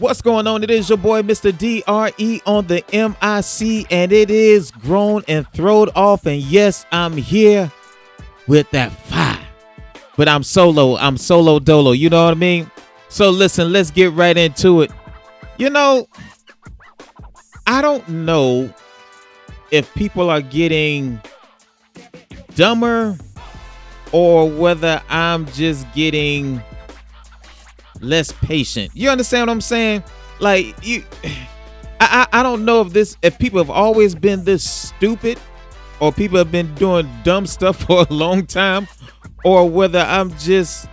What's going on? It is your boy, Mr. D.R.E on the MIC, and it is grown and throwed off. And yes, I'm here with that fire. But I'm solo dolo. You know what I mean? So listen, let's get right into it. You know, I don't know if people are getting dumber or whether I'm just getting less patient. You understand what I'm saying? Like, I don't know if people have always been this stupid or people have been doing dumb stuff for a long time, or whether I'm just,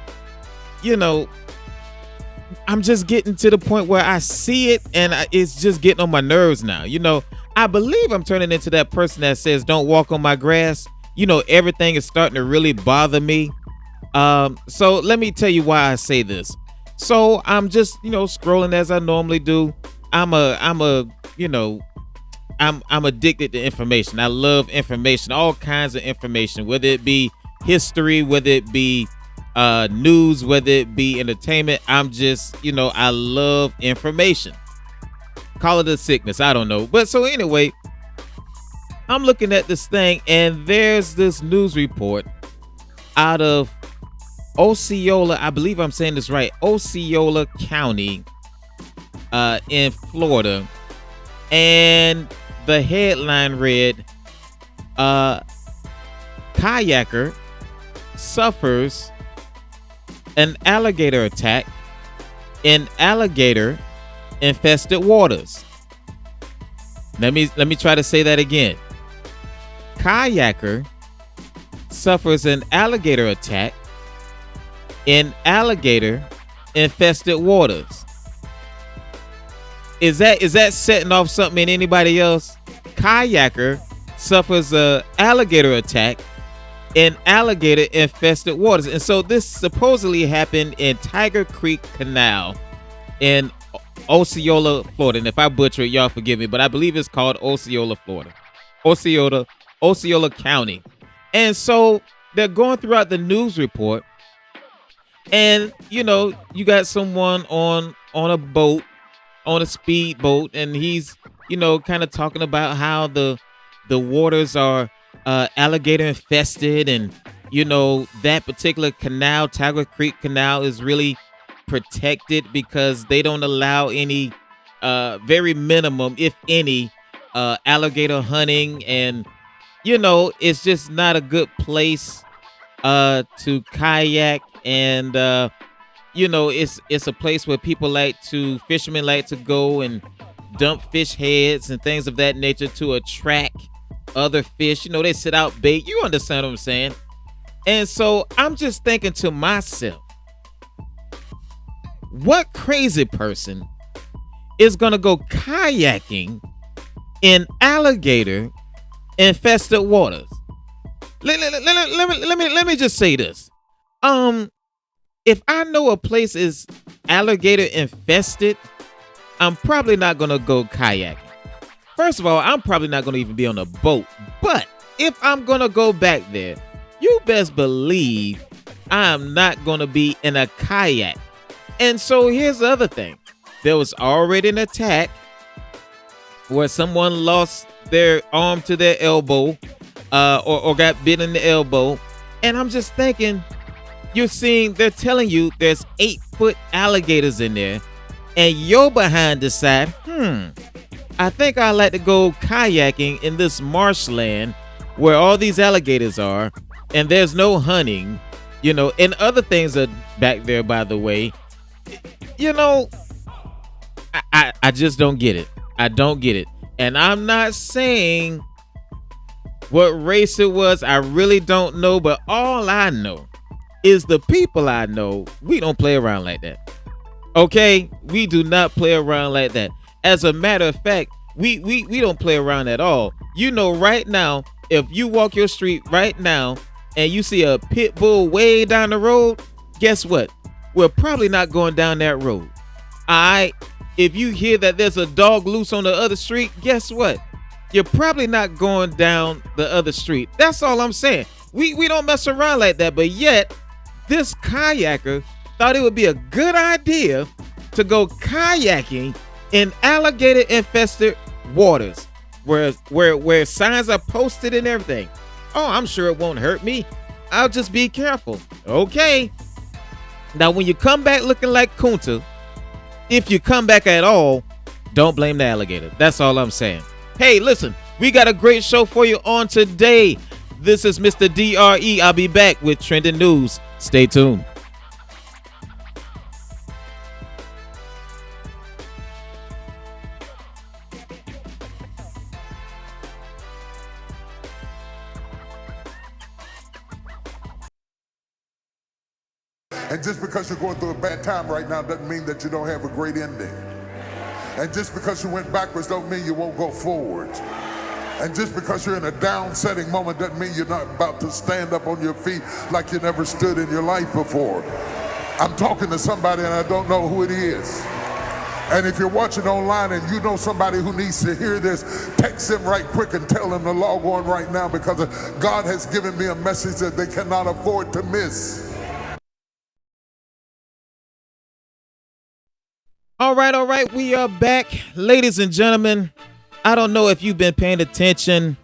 I'm just getting to the point where I see it and it's just getting on my nerves now. I believe I'm turning into that person that says, don't walk on my grass. Everything is starting to really bother me. So let me tell you why I say this. So I'm just, scrolling as I normally do. I'm addicted to information. I love information, all kinds of information, whether it be history, whether it be news, whether it be entertainment. I'm just, I love information. Call it a sickness, I don't know. But so anyway, I'm looking at this thing and there's this news report out of Osceola, I believe I'm saying this right, Osceola County in Florida. And the headline read, kayaker suffers an alligator attack in alligator infested waters. Let me try to say that again. Kayaker suffers an alligator attack in alligator infested waters. Is that setting off something in anybody else? Kayaker suffers a alligator attack in alligator infested waters. And so this supposedly happened in Tiger Creek Canal in Osceola, Florida. And if I butcher it, y'all forgive me, but I believe it's called Osceola, Florida. Osceola County. And so they're going throughout the news report. And, you got someone on a boat, on a speedboat, and he's, kind of talking about how the waters are alligator infested, and, that particular canal, Tiger Creek Canal, is really protected because they don't allow any, very minimum, if any, alligator hunting. And, it's just not a good place to kayak. And, it's a place where fishermen like to go and dump fish heads and things of that nature to attract other fish. They sit out bait. You understand what I'm saying? And so I'm just thinking to myself, what crazy person is going to go kayaking in alligator infested waters? Let me just say this. If I know a place is alligator infested, I'm probably not going to go kayaking. First of all, I'm probably not going to even be on a boat. But if I'm going to go back there, you best believe I'm not going to be in a kayak. And so here's the other thing. There was already an attack where someone lost their arm to their elbow or got bit in the elbow. And I'm just thinking, they're telling you there's 8-foot alligators in there, and you're behind decide, I think I'd like to go kayaking in this marshland where all these alligators are, and there's no hunting, and other things are back there, by the way. I just don't get it. I don't get it. And I'm not saying what race it was. I really don't know, but all I know is the people I know, we don't play around like that. Okay? We do not play around like that. As a matter of fact, we don't play around at all. Right now, if you walk your street right now and you see a pit bull way down the road, guess what? We're probably not going down that road. All right? If you hear that there's a dog loose on the other street, guess what? You're probably not going down the other street. That's all I'm saying. We don't mess around like that, but yet this kayaker thought it would be a good idea to go kayaking in alligator infested waters where signs are posted and everything. Oh, I'm sure it won't hurt me. I'll just be careful. Okay. Now, when you come back looking like Kunta, if you come back at all, don't blame the alligator. That's all I'm saying. Hey, listen, we got a great show for you on today. This is Mr. D.R.E. I'll be back with trending news. Stay tuned. And just because you're going through a bad time right now doesn't mean that you don't have a great ending. And just because you went backwards don't mean you won't go forward. And just because you're in a down-setting moment doesn't mean you're not about to stand up on your feet like you never stood in your life before. I'm talking to somebody and I don't know who it is. And if you're watching online and you know somebody who needs to hear this, text them right quick and tell them to log on right now, because God has given me a message that they cannot afford to miss. All right. We are back. Ladies and gentlemen, I don't know if you've been paying attention,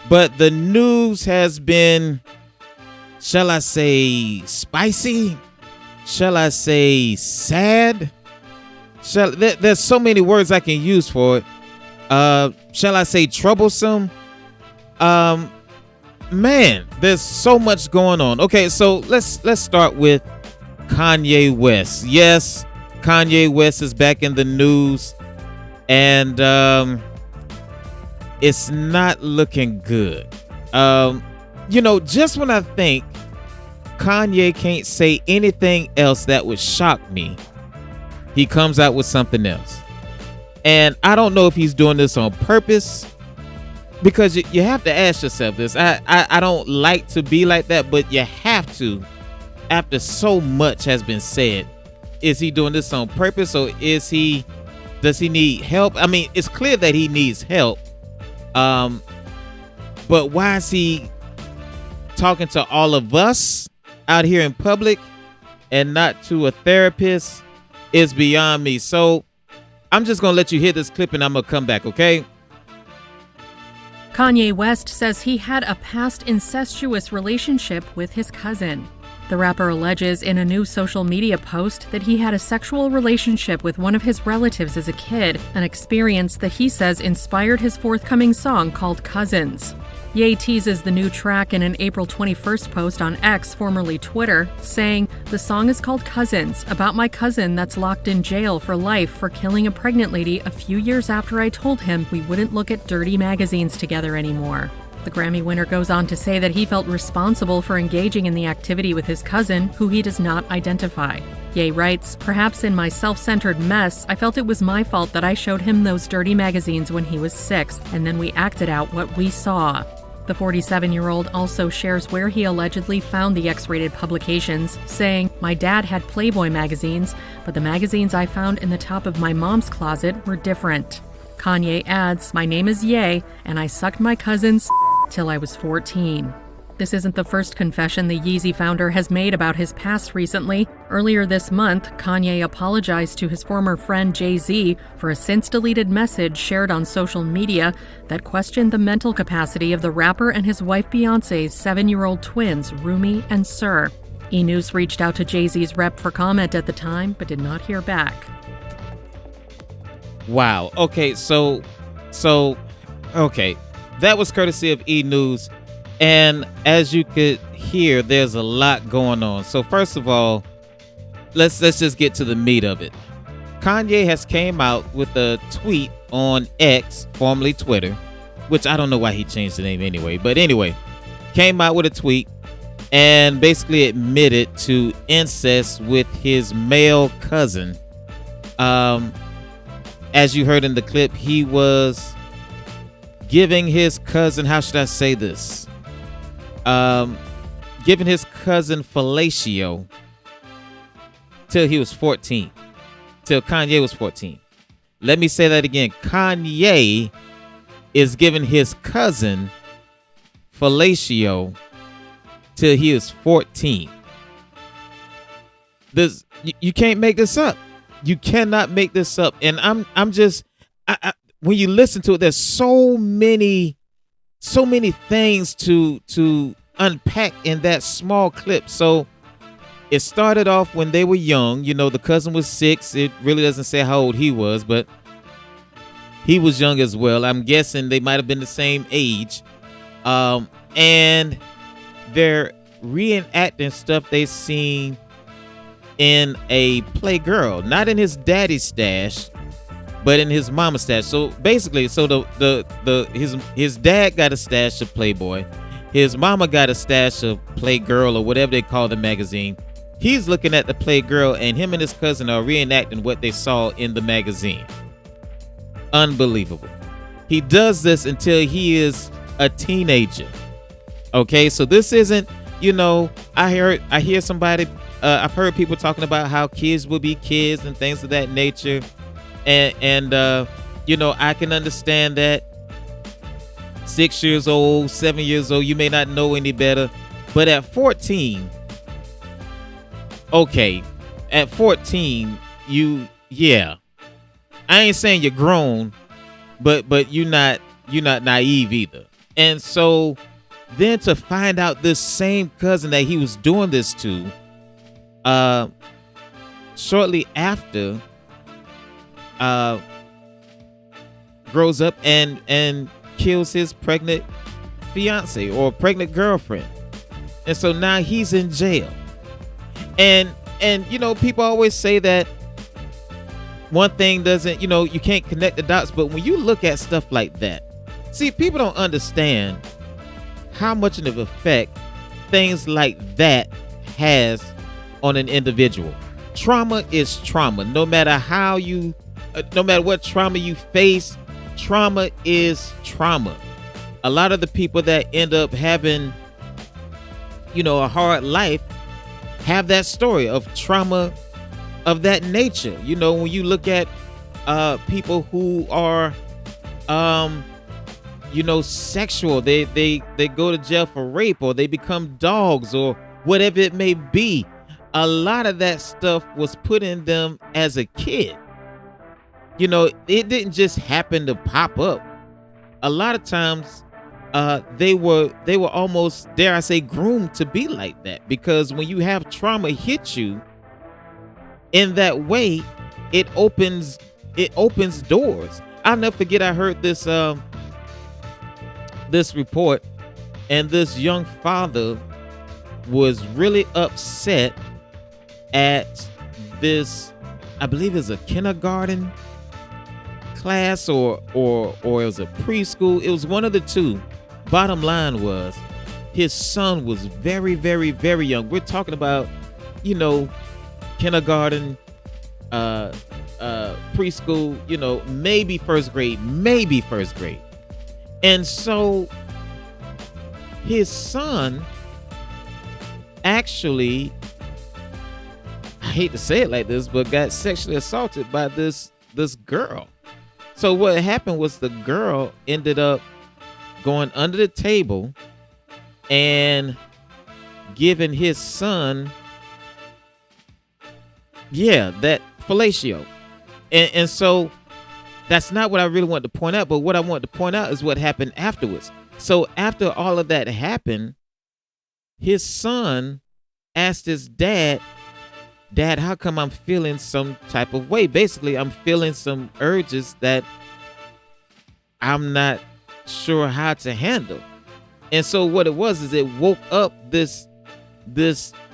but the news has been, shall I say, spicy? Shall I say sad? There's so many words I can use for it. Shall I say troublesome? Man, there's so much going on. Okay, so let's start with Kanye West. Yes, Kanye West is back in the news, and it's not looking good. Just when I think Kanye can't say anything else that would shock me, he comes out with something else. And I don't know if he's doing this on purpose, because you have to ask yourself this. I don't like to be like that, but you have to, after so much has been said. Is he doing this on purpose, or does he need help? I mean, it's clear that he needs help. But why is he talking to all of us out here in public and not to a therapist is beyond me. So I'm just going to let you hear this clip and I'm going to come back, okay? Kanye West says he had a past incestuous relationship with his cousin. The rapper alleges in a new social media post that he had a sexual relationship with one of his relatives as a kid, an experience that he says inspired his forthcoming song called Cousins. Ye teases the new track in an April 21st post on X, formerly Twitter, saying, "The song is called Cousins, about my cousin that's locked in jail for life for killing a pregnant lady a few years after I told him we wouldn't look at dirty magazines together anymore." The Grammy winner goes on to say that he felt responsible for engaging in the activity with his cousin, who he does not identify. Ye writes, "Perhaps in my self-centered mess, I felt it was my fault that I showed him those dirty magazines when he was 6, and then we acted out what we saw." The 47-year-old also shares where he allegedly found the X-rated publications, saying, "My dad had Playboy magazines, but the magazines I found in the top of my mom's closet were different." Kanye adds, "My name is Ye, and I sucked my cousin's till I was 14. This isn't the first confession the Yeezy founder has made about his past recently. Earlier this month, Kanye apologized to his former friend Jay-Z for a since-deleted message shared on social media that questioned the mental capacity of the rapper and his wife Beyoncé's 7-year-old twins, Rumi and Sir. E! News reached out to Jay-Z's rep for comment at the time, but did not hear back. Wow. Okay, so that was courtesy of E! News. And as you could hear, there's a lot going on. So first of all, let's just get to the meat of it. Kanye has came out with a tweet on X, formerly Twitter, which I don't know why he changed the name anyway. But anyway, came out with a tweet and basically admitted to incest with his male cousin. As you heard in the clip, he was giving his cousin, how should I say this? Giving his cousin fellatio till he was 14. Till Kanye was 14. Let me say that again. Kanye is giving his cousin fellatio till he was 14. You can't make this up. You cannot make this up. And I'm just when you listen to it, there's so many things to unpack in that small clip. So it started off when they were young. You know, the cousin was 6. It really doesn't say how old he was, but he was young as well. I'm guessing they might have been the same age. And they're reenacting stuff they seen in a Playgirl, not in his daddy's stash, but in his mama's stash. So basically, his dad got a stash of Playboy, his mama got a stash of Playgirl or whatever they call the magazine. He's looking at the Playgirl, and him and his cousin are reenacting what they saw in the magazine. Unbelievable. He does this until he is a teenager. Okay, so this isn't, you know, I hear somebody, I've heard people talking about how kids will be kids and things of that nature. And you know, I can understand that. 6 years old, 7 years old, you may not know any better. But at 14, okay, at 14, I ain't saying you're grown, but you're not naive either. And so then to find out this same cousin that he was doing this to, shortly after, grows up and kills his pregnant fiance or pregnant girlfriend. And so now he's in jail. And you know, people always say that one thing doesn't, you know, you can't connect the dots, but when you look at stuff like that, see, people don't understand how much of an effect things like that has on an individual. Trauma is trauma. No matter how you, no matter what trauma you face, trauma is trauma. A lot of the people that end up having, you know, a hard life have that story of trauma of that nature. You know, when you look at people who are you know, sexual, they go to jail for rape, or they become dogs, or whatever it may be. A lot of that stuff was put in them as a kid. You know, it didn't just happen to pop up. A lot of times they were almost, dare I say, groomed to be like that, because when you have trauma hit you in that way, it opens doors. I'll never forget, I heard this this report, and this young father was really upset at this, I believe it's a kindergarten class or it was a preschool. It was one of the two. Bottom line was, his son was very, very, very young. We're talking about, you know, kindergarten, preschool, you know, maybe first grade. And so his son actually, I hate to say it like this, but got sexually assaulted by this girl. So what happened was, the girl ended up going under the table and giving his son, that fellatio. And so that's not what I really want to point out, but what I want to point out is what happened afterwards. So after all of that happened, his son asked his dad, how come I'm feeling some type of way? Basically, I'm feeling some urges that I'm not sure how to handle. And so what it was is, it woke up this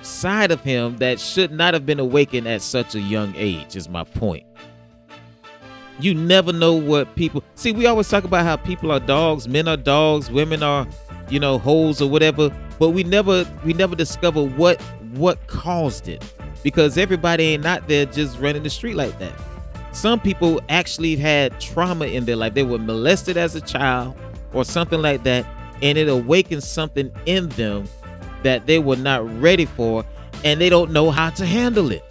side of him that should not have been awakened at such a young age, is my point. You never know what people see. We always talk about how people are dogs, men are dogs, women are, you know, hoes or whatever, but we never discover what caused it, because everybody ain't out there just running the street like that. Some people actually had trauma in their life. They were molested as a child or something like that, and it awakened something in them that they were not ready for, and they don't know how to handle it.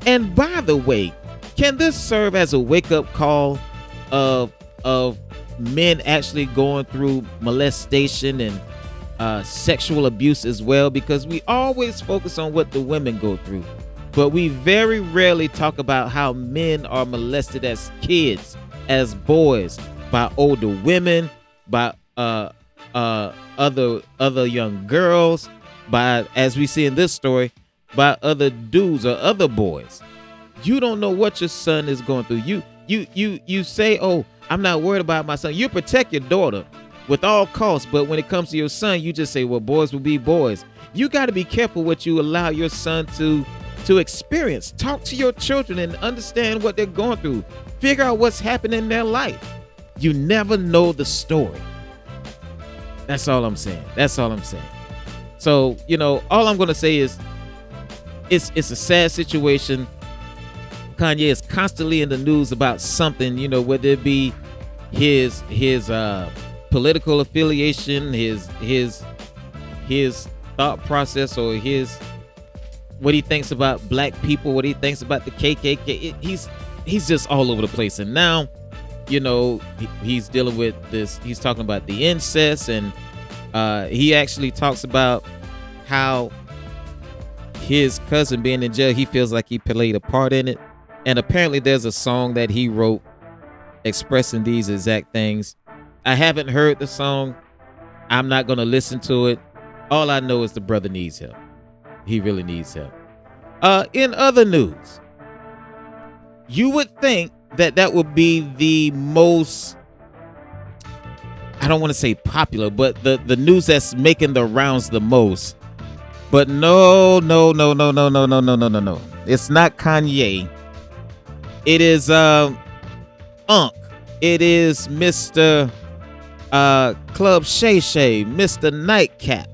And by the way, can this serve as a wake-up call of men actually going through molestation and sexual abuse as well? Because we always focus on what the women go through. but we very rarely talk about how men are molested as kids, as boys, by older women, by other young girls, by, as we see in this story, by other dudes or other boys. You don't know what your son is going through. You say, "Oh, I'm not worried about my son." You protect your daughter with all costs, but when it comes to your son, you just say, "Well, boys will be boys." You got to be careful what you allow your son to experience. Talk to your children and understand what they're going through. Figure out what's happening in their life. You never know the story. That's all I'm saying. So, all I'm going to say is it's a sad situation. Kanye is constantly in the news about something, whether it be his political affiliation, his thought process, or what he thinks about black people, what he thinks about the KKK. He's just all over the place. And now, he's dealing with this. He's talking about the incest, and he actually talks about how his cousin being in jail, he feels like he played a part in it. And apparently there's a song that he wrote expressing these exact things. I haven't heard the song. I'm not going to listen to it. All I know is the brother needs help. He really needs help. In other news, you would think that would be the most, I don't want to say popular, but the news that's making the rounds the most. But no. It's not Kanye. It is Unc. It is Mr. Club Shay Shay, Mr. Nightcap.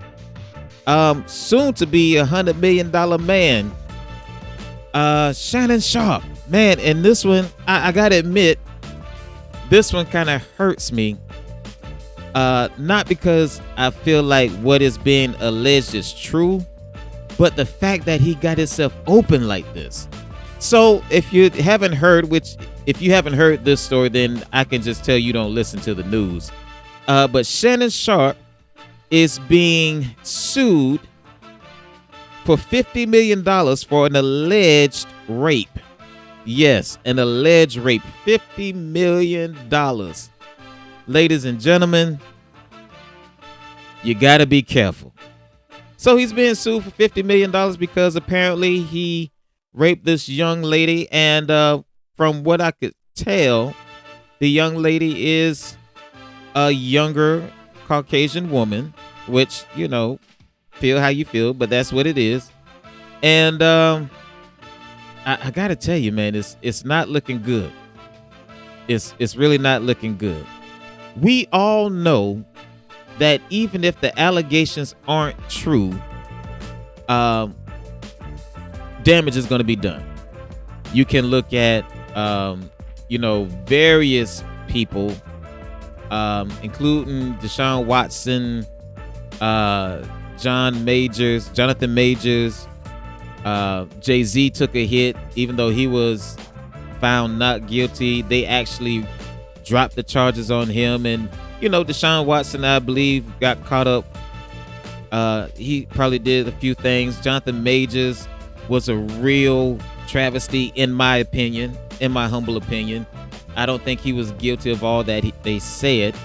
Soon to be $100 million man. Shannon Sharpe. Man, and this one, I gotta admit, this one kind of hurts me. Not because I feel like what is being alleged is true, but the fact that he got himself open like this. So if you haven't heard this story, then I can just tell you don't listen to the news. But Shannon Sharpe is being sued for $50 million for an alleged rape. Yes, an alleged rape. $50 million. Ladies and gentlemen, you got to be careful. So he's being sued for $50 million because apparently he raped this young lady. And from what I could tell, the young lady is a younger Caucasian woman, which, feel how you feel, but that's what it is. And I gotta tell you, man, it's not looking good. It's really not looking good. We all know that even if the allegations aren't true, damage is going to be done. You can look at various people, including Deshaun Watson, Jonathan Majors, Jay-Z took a hit, even though he was found not guilty. They actually dropped the charges on him. And, Deshaun Watson, I believe, got caught up. He probably did a few things. Jonathan Majors was a real travesty, in my opinion, in my humble opinion. I don't think he was guilty of all that they said,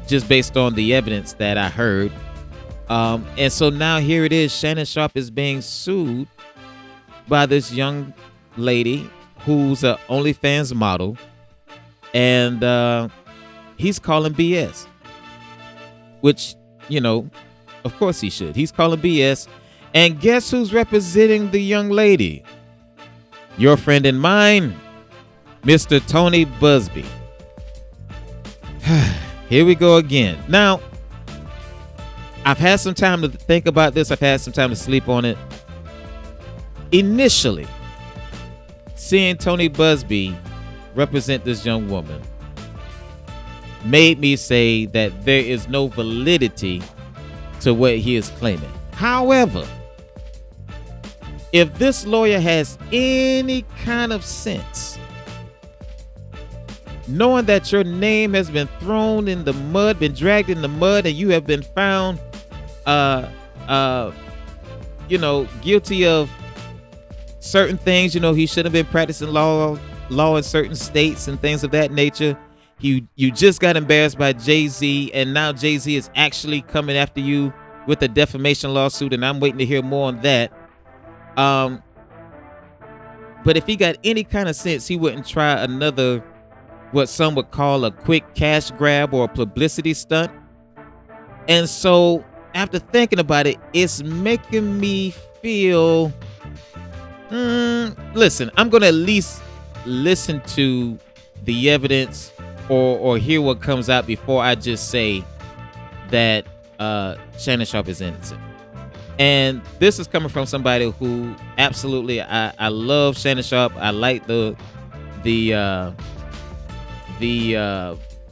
just based on the evidence that I heard. And so now here it is. Shannon Sharpe is being sued by this young lady who's an OnlyFans model. And he's calling BS, which, of course he should. He's calling BS. And guess who's representing the young lady? Your friend and mine, Mr. Tony Busby. Here we go again. Now, I've had some time to think about this. I've had some time to sleep on it. Initially, seeing Tony Busby represent this young woman made me say that there is no validity to what he is claiming. However, if this lawyer has any kind of sense, knowing that your name has been thrown in the mud, been dragged in the mud, and you have been found, guilty of certain things. He should have been practicing law in certain states and things of that nature. You just got embarrassed by Jay-Z, and now Jay-Z is actually coming after you with a defamation lawsuit, and I'm waiting to hear more on that. But if he got any kind of sense, he wouldn't try another, what some would call a quick cash grab or a publicity stunt. And so after thinking about it, it's making me feel, listen, I'm going to at least listen to the evidence or hear what comes out before I just say that Shannon Sharpe is innocent. And this is coming from somebody who absolutely, I love Shannon Sharpe. I like the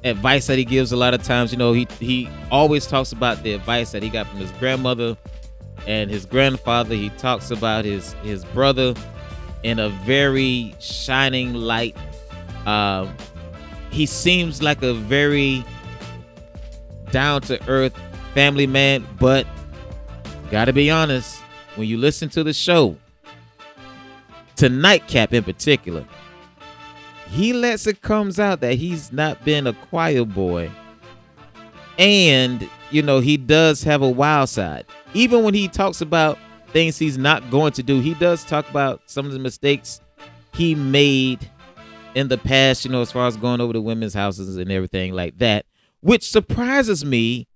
advice that he gives a lot of times. He always talks about the advice that he got from his grandmother and his grandfather. He talks about his brother in a very shining light. He seems like a very down-to-earth family man, but gotta be honest, when you listen to the show, to Nightcap in particular, he lets it comes out that he's not been a choir boy. And, he does have a wild side. Even when he talks about things he's not going to do, he does talk about some of the mistakes he made in the past, as far as going over to women's houses and everything like that, which surprises me.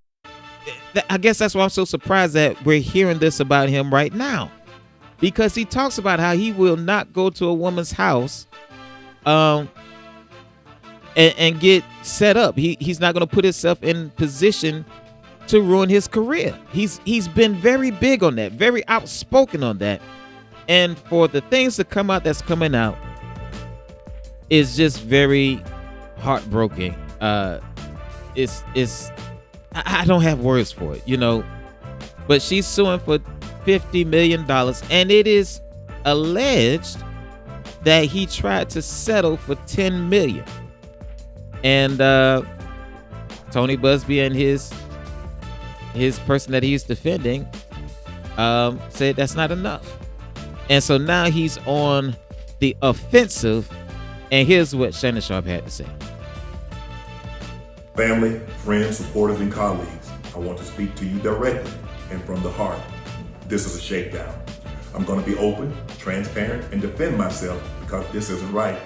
I guess that's why I'm so surprised that we're hearing this about him right now, because he talks about how he will not go to a woman's house and get set up. He's not going to put himself in position to ruin his career. He's been very big on that, very outspoken on that. And for the things to come out that's coming out is just very heartbreaking. It's I don't have words for it, but she's suing for $50 million, and it is alleged that he tried to settle for $10 million. And Tony Busby and his person that he's defending said that's not enough. And so now he's on the offensive, and here's what Shannon Sharpe had to say. Family, friends, supporters, and colleagues, I want to speak to you directly and from the heart. This is a shakedown. I'm going to be open, transparent, and defend myself because this isn't right.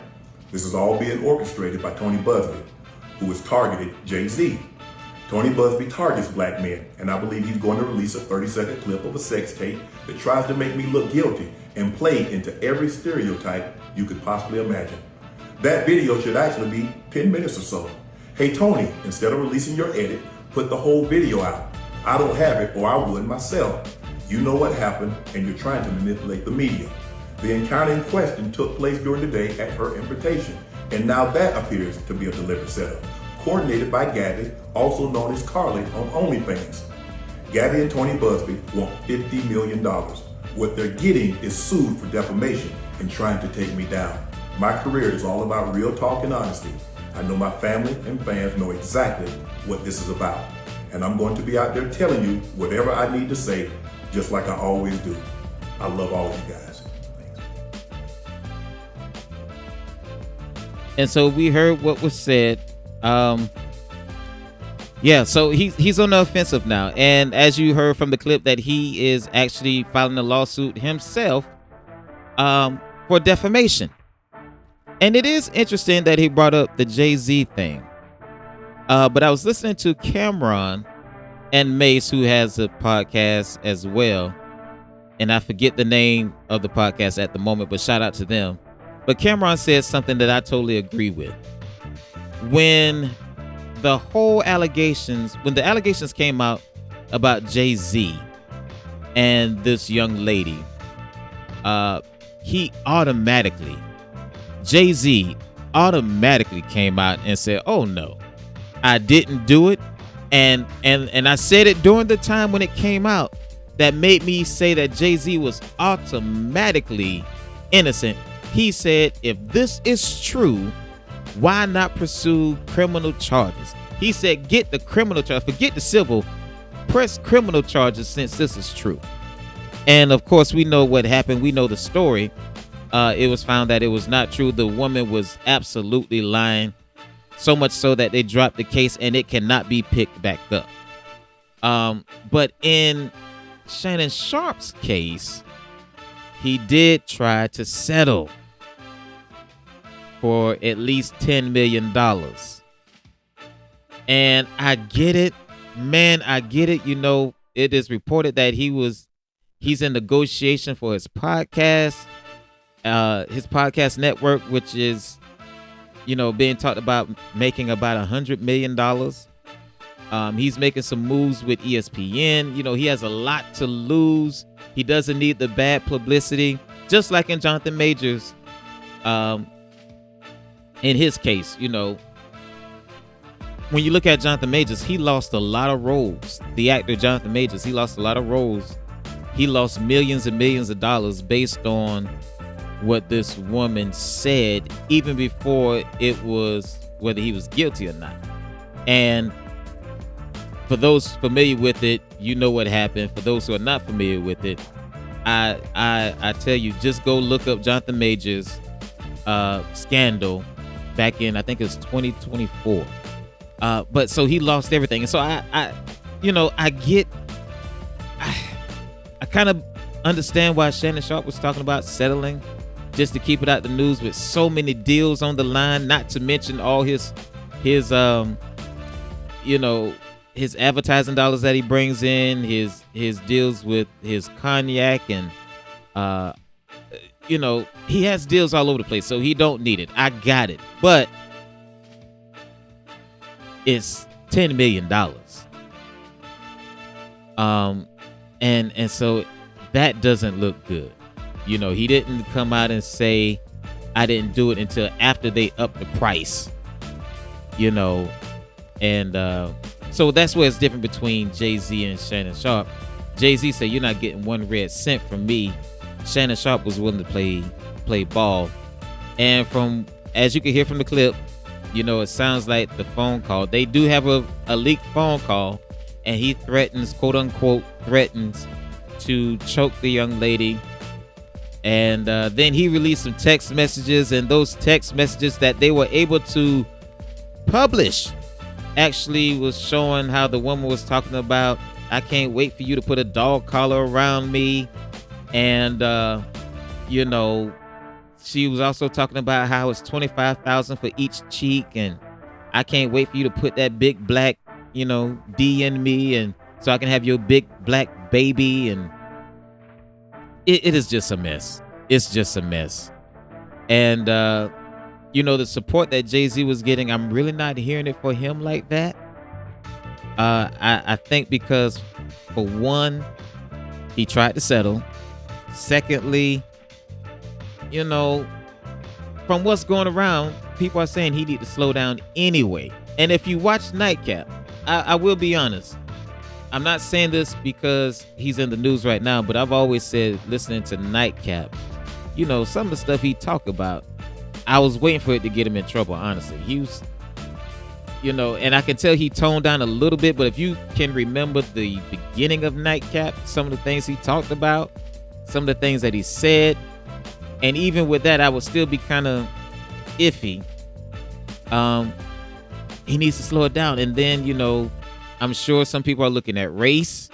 This is all being orchestrated by Tony Busby, who has targeted Jay-Z. Tony Busby targets black men, and I believe he's going to release a 30-second clip of a sex tape that tries to make me look guilty and play into every stereotype you could possibly imagine. That video should actually be 10 minutes or so. Hey Tony, instead of releasing your edit, put the whole video out. I don't have it, or I would myself. You know what happened, and you're trying to manipulate the media. The encounter in question took place during the day at her invitation, and now that appears to be a deliberate setup, coordinated by Gabby, also known as Carly on OnlyFans. Gabby and Tony Busby want $50 million. What they're getting is sued for defamation and trying to take me down. My career is all about real talk and honesty. I know my family and fans know exactly what this is about. And I'm going to be out there telling you whatever I need to say, just like I always do. I love all of you guys. Thanks. And so we heard what was said. So he's on the offensive now. And as you heard from the clip, that he is actually filing a lawsuit himself for defamation. And it is interesting that he brought up the Jay-Z thing. But I was listening to Cameron and Mace, who has a podcast as well. And I forget the name of the podcast at the moment, but shout out to them. But Cameron said something that I totally agree with. When the allegations came out about Jay-Z and this young lady, Jay-Z automatically came out and said, "Oh no, I didn't do it." And I said it during the time when it came out that made me say that Jay-Z was automatically innocent. He said, if this is true, why not pursue criminal charges? He said, get the criminal charge, forget the civil, press criminal charges since this is true. And of course, we know what happened. We know the story. it was found that it was not true. The woman was absolutely lying, so much so that they dropped the case and it cannot be picked back up. But in Shannon Sharpe's case, he did try to settle for at least $10 million. And I get it, man. I get it. You know, it is reported that he's in negotiation for his podcast network, which is, you know, being talked about making about $100 million. He's making some moves with ESPN. You know, he has a lot to lose. He doesn't need the bad publicity, just like in Jonathan Majors. In his case, you know, when you look at Jonathan Majors, he lost a lot of roles. The actor Jonathan Majors, he lost a lot of roles. He lost millions and millions of dollars based on what this woman said, even before it was whether he was guilty or not. And for those familiar with it, you know what happened. For those who are not familiar with it, I tell you, just go look up Jonathan Majors scandal back in, I think it was 2024. But so he lost everything. And so I kind of understand why Shannon Sharpe was talking about settling just to keep it out the news with so many deals on the line, not to mention all his advertising dollars that he brings in, his deals with his cognac, and he has deals all over the place, so he don't need it. I got it. But it's $10 million. And so that doesn't look good. You know, he didn't come out and say, I didn't do it until after they upped the price. You know, and so that's where it's different between Jay-Z and Shannon Sharpe. Jay-Z said, you're not getting one red cent from me. Shannon Sharpe was willing to play ball. And from, as you can hear from the clip, you know, it sounds like the phone call. They do have a leaked phone call, and he threatens, quote unquote, to choke the young lady. And then he released some text messages, and those text messages that they were able to publish actually was showing how the woman was talking about, I can't wait for you to put a dog collar around me. And, she was also talking about how it's $25,000 for each cheek, and I can't wait for you to put that big black, D in me, and so I can have your big black baby. And it is just a mess. It's just a mess. And, the support that Jay-Z was getting, I'm really not hearing it for him like that. I think because, for one, he tried to settle. Secondly, from what's going around, people are saying he need to slow down anyway. And if you watch Nightcap, I will be honest, I'm not saying this because he's in the news right now, but I've always said, listening to Nightcap, some of the stuff he talked about, I was waiting for it to get him in trouble, honestly. He was, and I can tell he toned down a little bit, but if you can remember the beginning of Nightcap, some of the things he talked about, some of the things that he said, and even with that, I would still be kind of iffy. He needs to slow it down. And then, I'm sure some people are looking at race,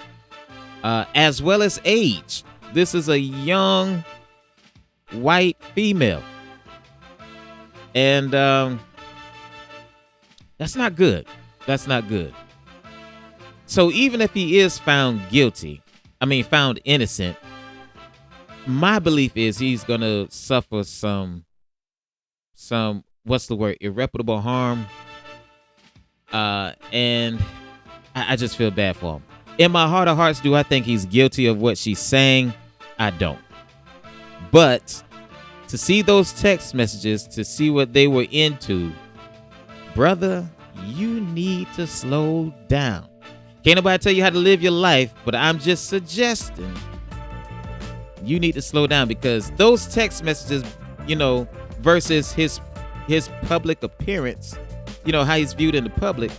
as well as age. This is a young white female. And that's not good. That's not good. So even if he is found innocent, my belief is he's going to suffer some, what's the word? Irreparable harm. And I just feel bad for him. In my heart of hearts, do I think he's guilty of what she's saying? I don't. But to see those text messages, to see what they were into, brother, you need to slow down. Can't nobody tell you how to live your life, but I'm just suggesting you need to slow down, because those text messages, versus his public appearance, how he's viewed in the public,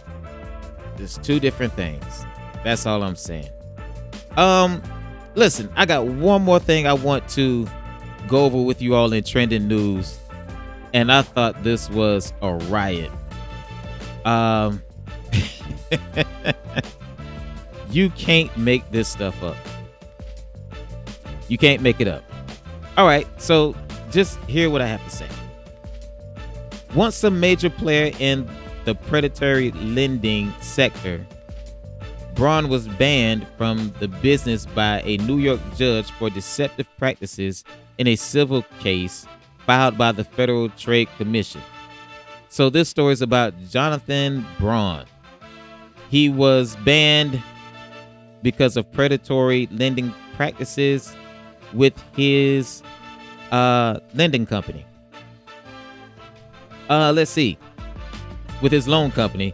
there's two different things. That's all I'm saying. Listen, I got one more thing I want to go over with you all in trending news, and I thought this was a riot. You can't make this stuff up. You can't make it up. All right, so just hear what I have to say. Once a major player in the predatory lending sector, Braun was banned from the business by a New York judge for deceptive practices in a civil case filed by the Federal Trade Commission. So this story is about Jonathan Braun. He was banned because of predatory lending practices with his lending company. Let's see. With his loan company,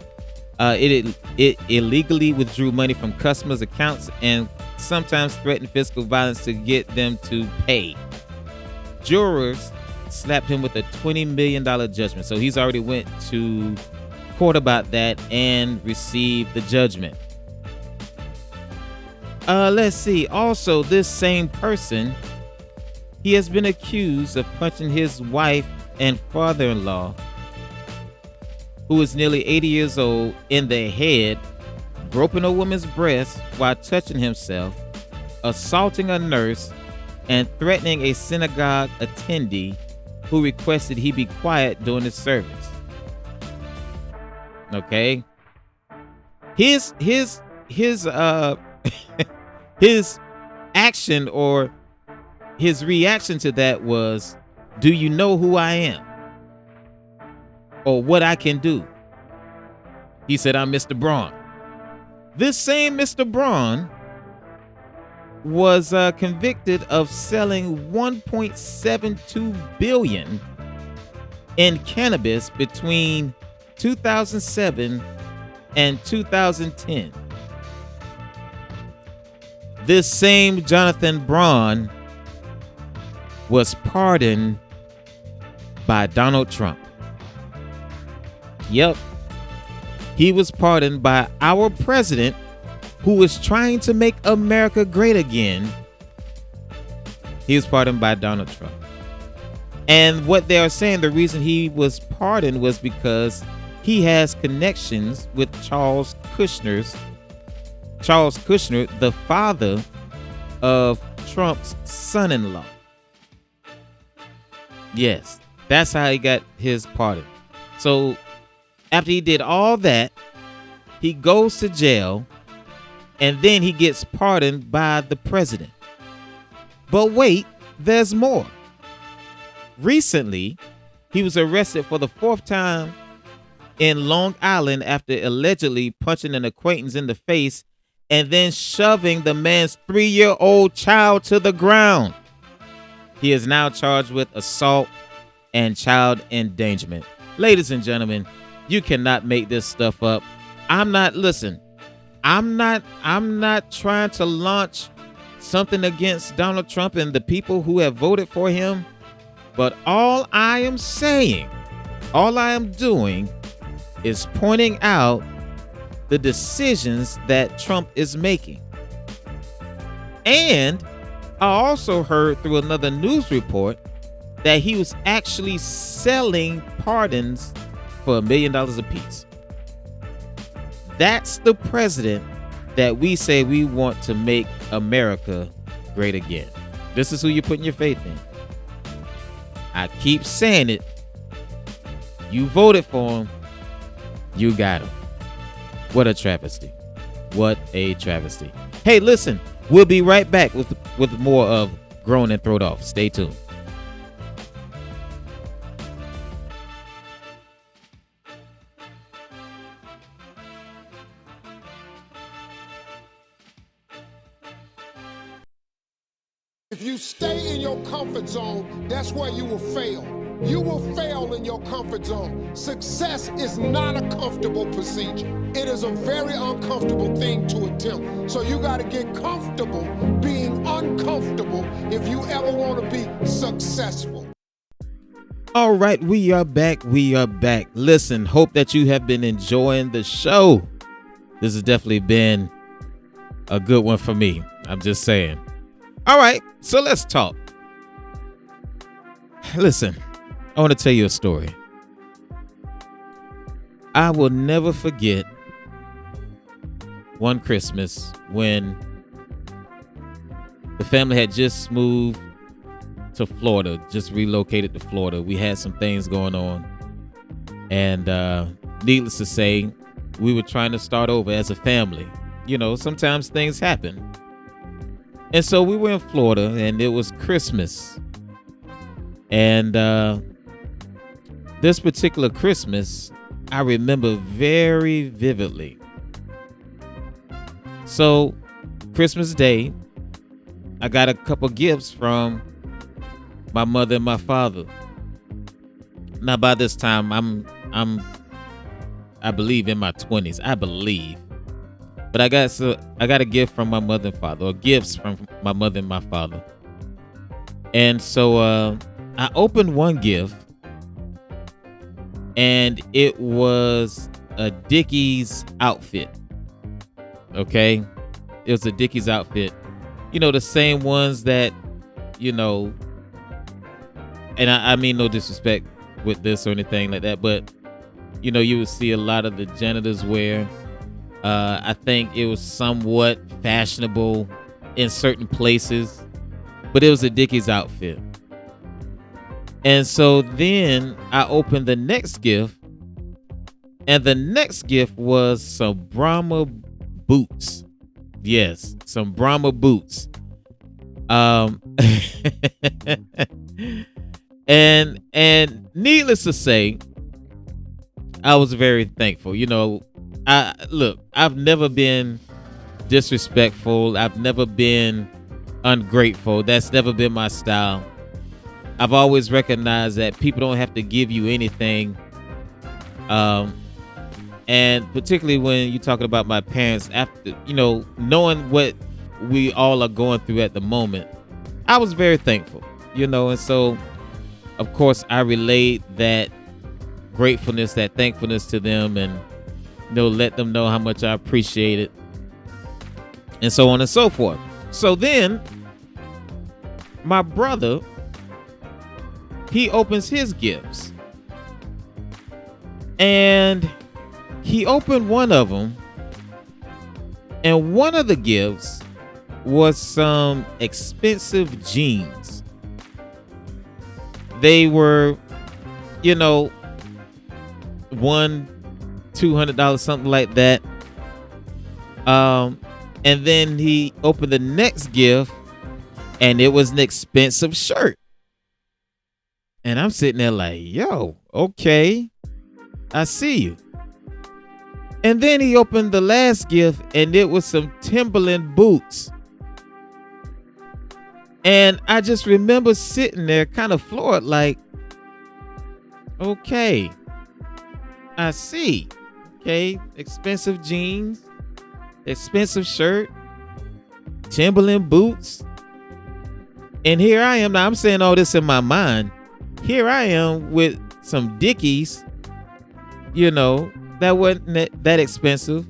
it illegally withdrew money from customers' accounts and sometimes threatened physical violence to get them to pay. Jurors slapped him with a $20 million judgment. So he's already went to court about that and received the judgment. Let's see. Also, this same person, he has been accused of punching his wife and father-in-law, who is nearly 80 years old, in the head, groping a woman's breast while touching himself, assaulting a nurse, and threatening a synagogue attendee who requested he be quiet during the service. Okay. His his action or his reaction to that was, do you know who I am or what I can do? He said, I'm Mr. Braun. This same Mr. Braun was convicted of selling $1.72 billion in cannabis between 2007 and 2010. This same Jonathan Braun was pardoned by Donald Trump. Yep. He was pardoned by our president, who is trying to make America great again. He was pardoned by Donald Trump. And what they are saying, the reason he was pardoned was because he has connections with Charles Kushner, the father of Trump's son-in-law. Yes, that's how he got his pardon. So after he did all that, he goes to jail, and then he gets pardoned by the president. But wait, there's more. Recently, he was arrested for the fourth time in Long Island after allegedly punching an acquaintance in the face and then shoving the man's 3-year-old child to the ground. He is now charged with assault and child endangerment. Ladies and gentlemen, you cannot make this stuff up. I'm not trying to launch something against Donald Trump and the people who have voted for him. But all I am doing is pointing out the decisions that Trump is making. And I also heard through another news report that he was actually selling pardons for $1 million a piece. That's the president that we say we want to make America great again. This is who you're putting your faith in. I keep saying it. You voted for him. You got him. What a travesty. What a travesty. Hey, listen, we'll be right back with more of Grown and Throwed Off. Stay tuned. If you stay in your comfort zone, that's where you will fail. You will fail in your comfort zone. Success is not a comfortable procedure. It is a very uncomfortable thing to attempt. So you got to get comfortable being uncomfortable if you ever want to be successful. All right, we are back. Listen, hope that you have been enjoying the show. This has definitely been a good one for me. I'm just saying. All right, so let's talk. Listen, I want to tell you a story. I will never forget one Christmas when the family had just moved to Florida, just relocated to Florida. We had some things going on. And needless to say, we were trying to start over as a family. You know, sometimes things happen. And so we were in Florida, and it was Christmas. And this particular Christmas, I remember very vividly. So, Christmas Day, I got a couple gifts from my mother and my father. Now, by this time, I believe in my 20s. I believe. But I got a gift from my mother and father, or gifts from my mother and my father. And so I opened one gift, and it was a Dickies outfit. Okay? It was a Dickies outfit. You know, the same ones that, you know, and I mean no disrespect with this or anything like that, but, you know, you would see a lot of the janitors wear. I think it was somewhat fashionable in certain places, but it was a Dickies outfit. And so then I opened the next gift, and the next gift was some Brahma boots. Yes, some Brahma boots. And needless to say, I was very thankful. You know, I've never been disrespectful. I've never been ungrateful. That's never been my style. I've always recognized that people don't have to give you anything. And particularly when you're talking about my parents, after, you know, knowing what we all are going through at the moment, I was very thankful, you know, and so of course I relayed that gratefulness, that thankfulness to them, and, you know, let them know how much I appreciate it, and so on and so forth. So then my brother, he opens his gifts, and he opened one of them, and one of the gifts was some expensive jeans. They were, you know, $200, something like that. And then he opened the next gift, and it was an expensive shirt. And I'm sitting there like, yo, okay, I see you. And then he opened the last gift, and it was some Timberland boots. And I just remember sitting there kind of floored, like, okay, I see. Okay, expensive jeans, expensive shirt, Timberland boots. And here I am. Now I'm saying all this in my mind. Here I am with some Dickies, you know, that wasn't that expensive,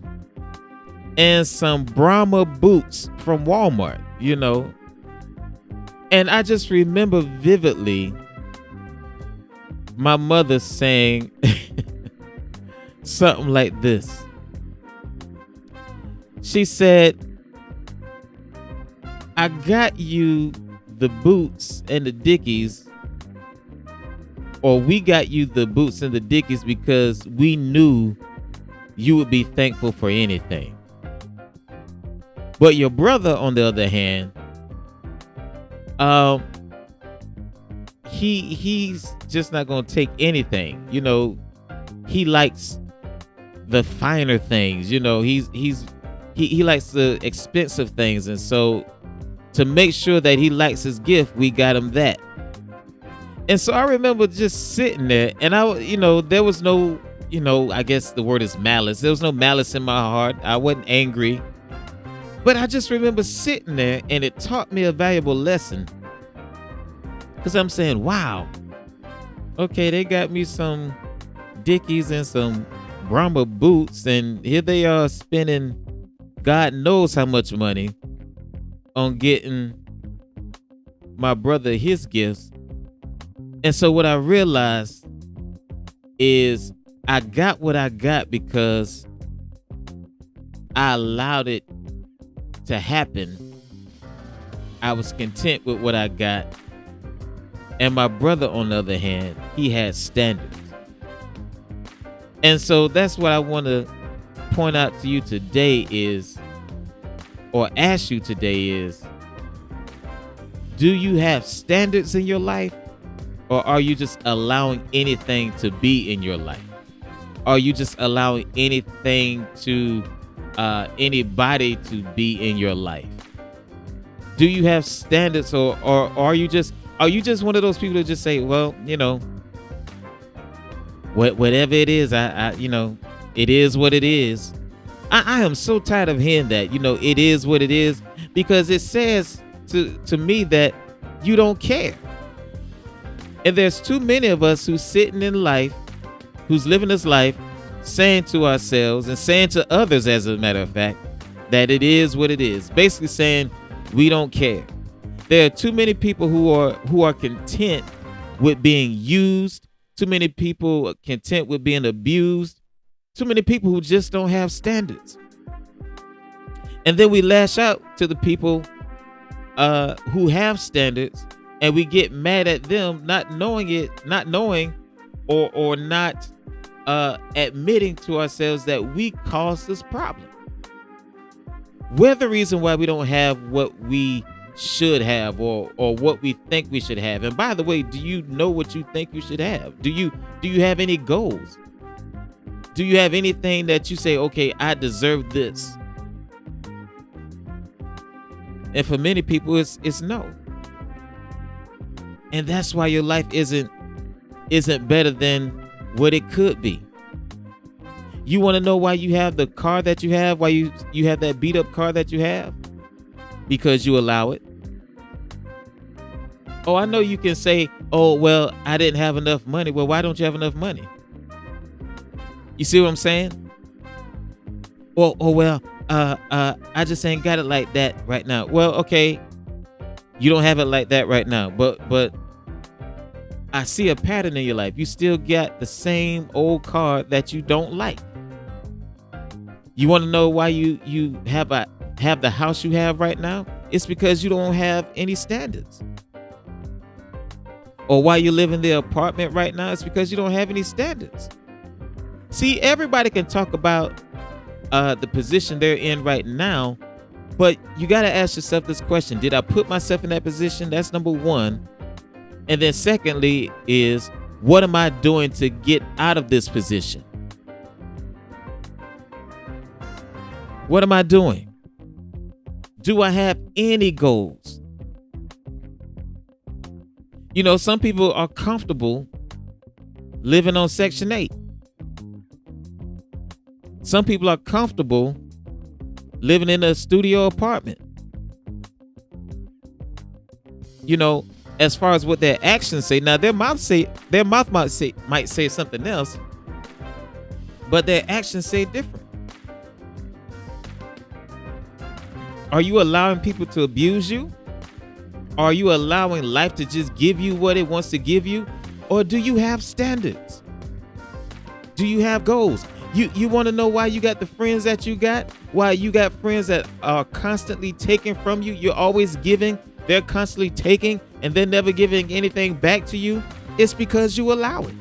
and some Brahma boots from Walmart, you know. And I just remember vividly my mother saying something like this. She said, I got you the boots and the Dickies, or we got you the boots and the Dickies because we knew you would be thankful for anything. But your brother, on the other hand, he's just not gonna take anything. You know, he likes the finer things. You know, he likes the expensive things, and so to make sure that he likes his gift, we got him that. And so I remember just sitting there, and there was no, I guess the word is malice. There was no malice in my heart. I wasn't angry. But I just remember sitting there, and it taught me a valuable lesson. Because I'm saying, wow, okay, they got me some Dickies and some Brahma boots, and here they are spending God knows how much money on getting my brother his gifts. And so what I realized is I got what I got because I allowed it to happen. I was content with what I got. And my brother, on the other hand, he had standards. And so that's what I want to point out to you today is, or ask you today is, do you have standards in your life? Or are you just allowing anything to be in your life? Are you just allowing anything to, anybody to be in your life? Do you have standards, or are you just one of those people that just say, well, you know, whatever it is, I it is what it is. I am so tired of hearing that, you know, it is what it is, because it says to me that you don't care. And there's too many of us who's sitting in life, who's living this life, saying to ourselves and saying to others, as a matter of fact, that it is what it is. Basically saying we don't care. There are too many people who are content with being used. Too many people are content with being abused. Too many people who just don't have standards. And then we lash out to the people who have standards, and we get mad at them not knowing or not admitting to ourselves that we caused this problem. We're the reason why we don't have what we should have, or what we think we should have. And by the way, do you know what you think you should have? Do you have any goals? Do you have anything that you say, okay, I deserve this? And for many people, it's no. And that's why your life isn't better than what it could be. You want to know why you have the car that you have, why you have that beat up car that you have? Because you allow it. Oh, I know you can say, oh, well, I didn't have enough money. Well, why don't you have enough money? You see what I'm saying? Well, I just ain't got it like that right now. Well, okay, you don't have it like that right now, but I see a pattern in your life. You still got the same old car that you don't like. You want to know why you have the house you have right now? It's because you don't have any standards. Or why you live in the apartment right now? It's because you don't have any standards. See, everybody can talk about the position they're in right now, but you got to ask yourself this question: did I put myself in that position? That's number one. And then secondly is, what am I doing to get out of this position? What am I doing? Do I have any goals? You know, some people are comfortable living on Section 8. Some people are comfortable living in a studio apartment. You know, as far as what their actions say, now their mouth might say something else, but their actions say different. Are you allowing people to abuse you? Are you allowing life to just give you what it wants to give you? Or do you have standards? Do you have goals? You want to know why you got the friends that you got? Why you got friends that are constantly taking from you? You're always giving, they're constantly taking, and they're never giving anything back to you. It's because you allow it.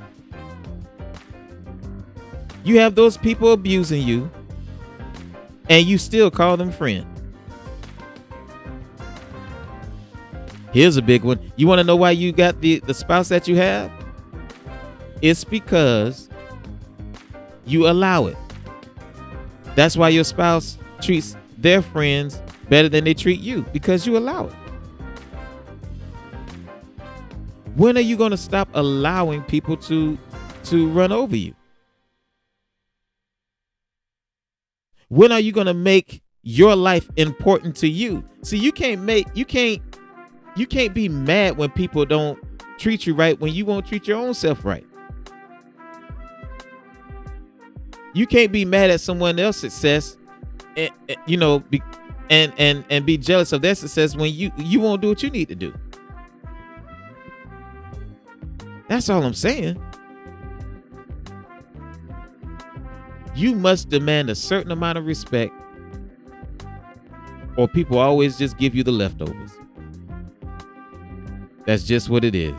You have those people abusing you, and you still call them friend. Here's a big one. You want to know why you got the spouse that you have? It's because you allow it. That's why your spouse treats their friends better than they treat you, because you allow it. When are you going to stop allowing people to run over you? When are you going to make your life important to you? See, you can't be mad when people don't treat you right when you won't treat your own self right. You can't be mad at someone else's success and be jealous of their success when you won't do what you need to do. That's all I'm saying. You must demand a certain amount of respect, or people always just give you the leftovers. That's just what it is.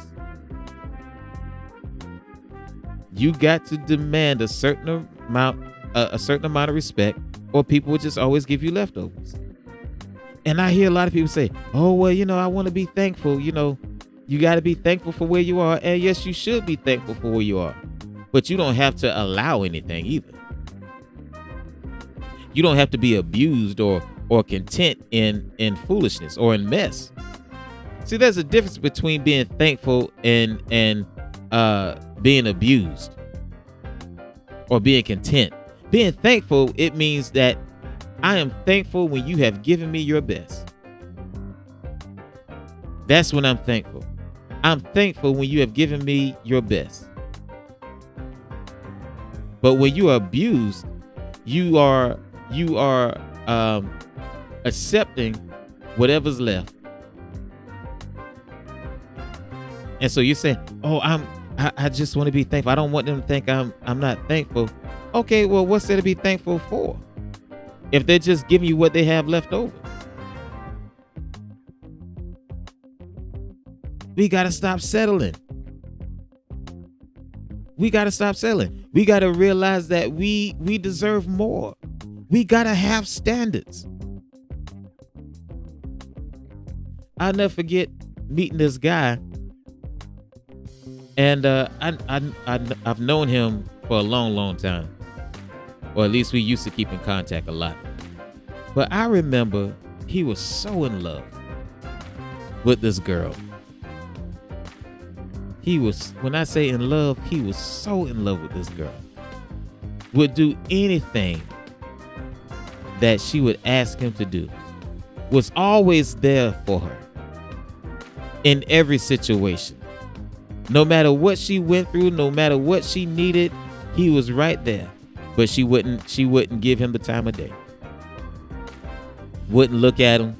You got to demand a certain amount of respect, or people will just always give you leftovers. And I hear a lot of people say, "Oh, well, I want to be thankful." You got to be thankful for where you are, and yes, you should be thankful for where you are. But you don't have to allow anything either. You don't have to be abused or content in foolishness or in mess. See, there's a difference between being thankful and being abused or being content. Being thankful, it means that I am thankful when you have given me your best. That's when I'm thankful. I'm thankful when you have given me your best. But when you are abused, you are accepting whatever's left. And so you're saying, "Oh, I just want to be thankful. I don't want them to think I'm not thankful." Okay, well, what's there to be thankful for if they're just giving you what they have left over? We got to stop settling. We got to stop settling. We got to realize that we deserve more. We got to have standards. I'll never forget meeting this guy. And I've known him for a long, long time. Or at least we used to keep in contact a lot. But I remember he was so in love with this girl. When I say in love, he was so in love with this girl. Would do anything that she would ask him to do. Was always there for her. In every situation. No matter what she went through, no matter what she needed, he was right there. But she wouldn't give him the time of day. Wouldn't look at him.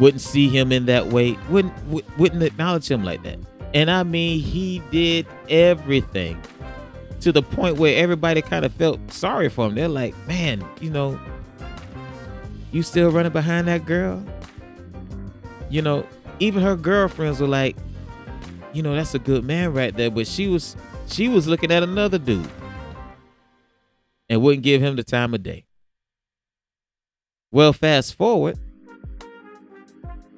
Wouldn't see him in that way. Wouldn't acknowledge him like that. And I mean, he did everything to the point where everybody kind of felt sorry for him. They're like, "Man, you still running behind that girl?" Even her girlfriends were like, "That's a good man right there." But she was looking at another dude and wouldn't give him the time of day. Well, fast forward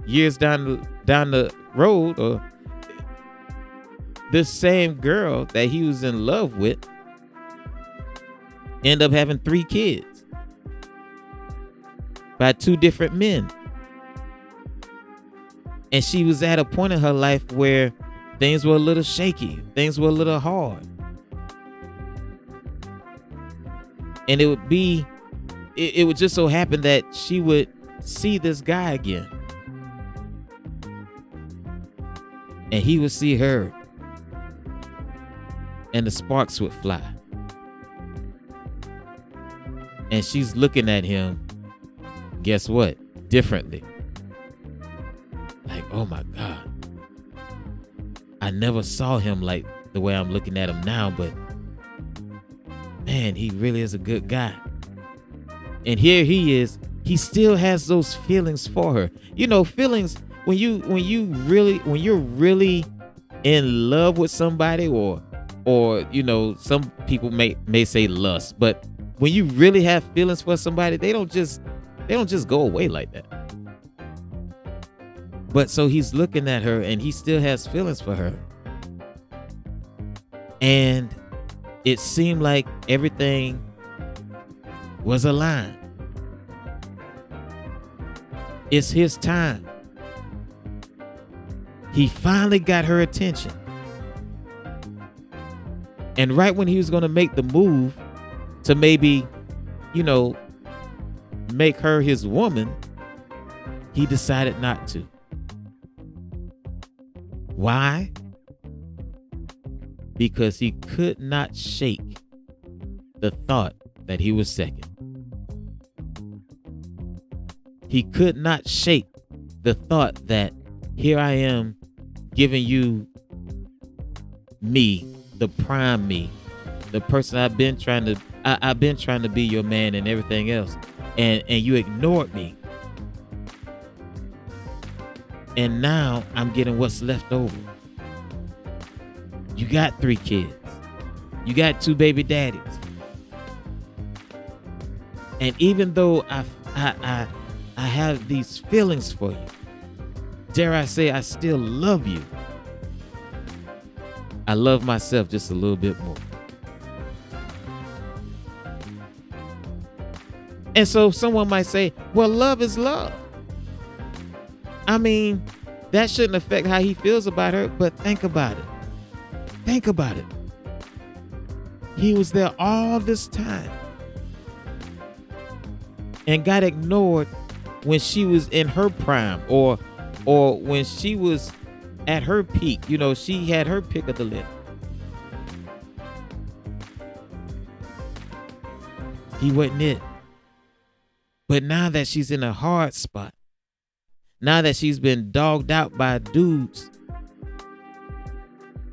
years down the road, or this same girl that he was in love with ended up having 3 kids by 2 different men. And she was at a point in her life where things were a little shaky. Things were a little hard. And it would just so happen that she would see this guy again. And he would see her. And the sparks would fly. And she's looking at him, guess what? Differently. Like, oh my God. I never saw him like the way I'm looking at him now, but man, he really is a good guy. And here he is. He still has those feelings for her. Feelings when you're really in love with somebody, or some people may say lust, but when you really have feelings for somebody, they don't just go away like that. But so he's looking at her and he still has feelings for her. And it seemed like everything was aligned. It's his time. He finally got her attention. And right when he was going to make the move to maybe, make her his woman, he decided not to. Why? Because he could not shake the thought that he was second. He could not shake the thought that here I am giving you me, the prime me, the person I've been trying to be your man and everything else, and you ignored me. And now I'm getting what's left over. You got 3 kids. You got 2 baby daddies. And even though I have these feelings for you, dare I say I still love you. I love myself just a little bit more. And so someone might say, well, love is love. I mean, that shouldn't affect how he feels about her, but think about it. Think about it. He was there all this time and got ignored when she was in her prime or when she was at her peak. You know, she had her pick of the litter. He wasn't it. But now that she's in a hard spot, now that she's been dogged out by dudes,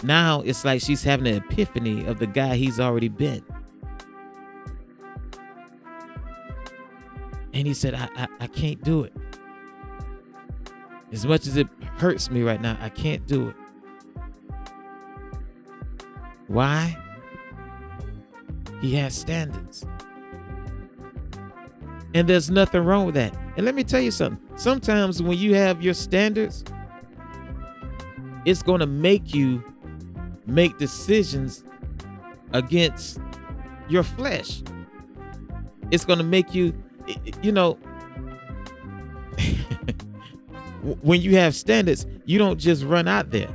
now it's like she's having an epiphany of the guy he's already been. And he said, I can't do it. As much as it hurts me right now, I can't do it. Why? He has standards. And there's nothing wrong with that. And let me tell you something. Sometimes when you have your standards, it's going to make you make decisions against your flesh. It's going to make you, you know, when you have standards, you don't just run out there.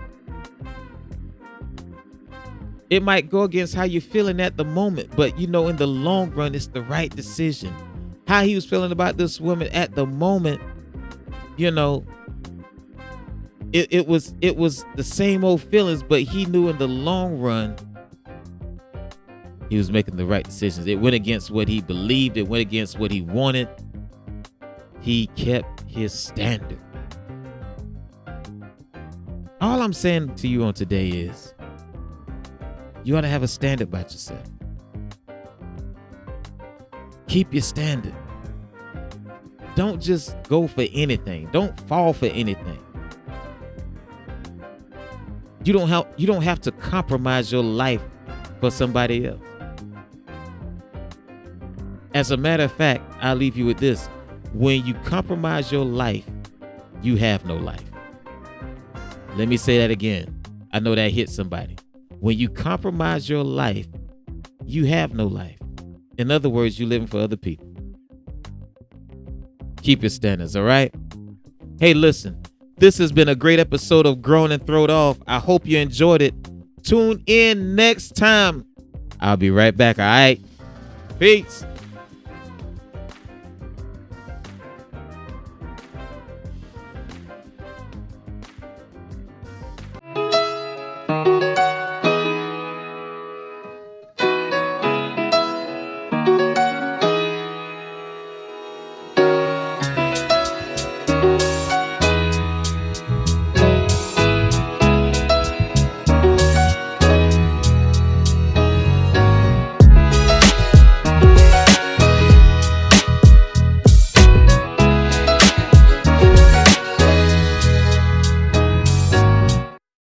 It might go against how you're feeling at the moment, but you know, in the long run, it's the right decision. How he was feeling about this woman at the moment, you know, it was the same old feelings, but he knew in the long run he was making the right decisions. It went against what he believed. It went against what he wanted. He kept his standard. All I'm saying to you on today is you ought to have a standard about yourself. Keep your standard. Don't just go for anything. Don't fall for anything. You don't have to compromise your life for somebody else. As a matter of fact, I'll leave you with this. When you compromise your life, you have no life. Let me say that again. I know that hit somebody. When you compromise your life, you have no life. In other words, you're living for other people. Keep your standards, all right? Hey, listen, this has been a great episode of Grown and Throwed Off. I hope you enjoyed it. Tune in next time. I'll be right back, all right? Peace.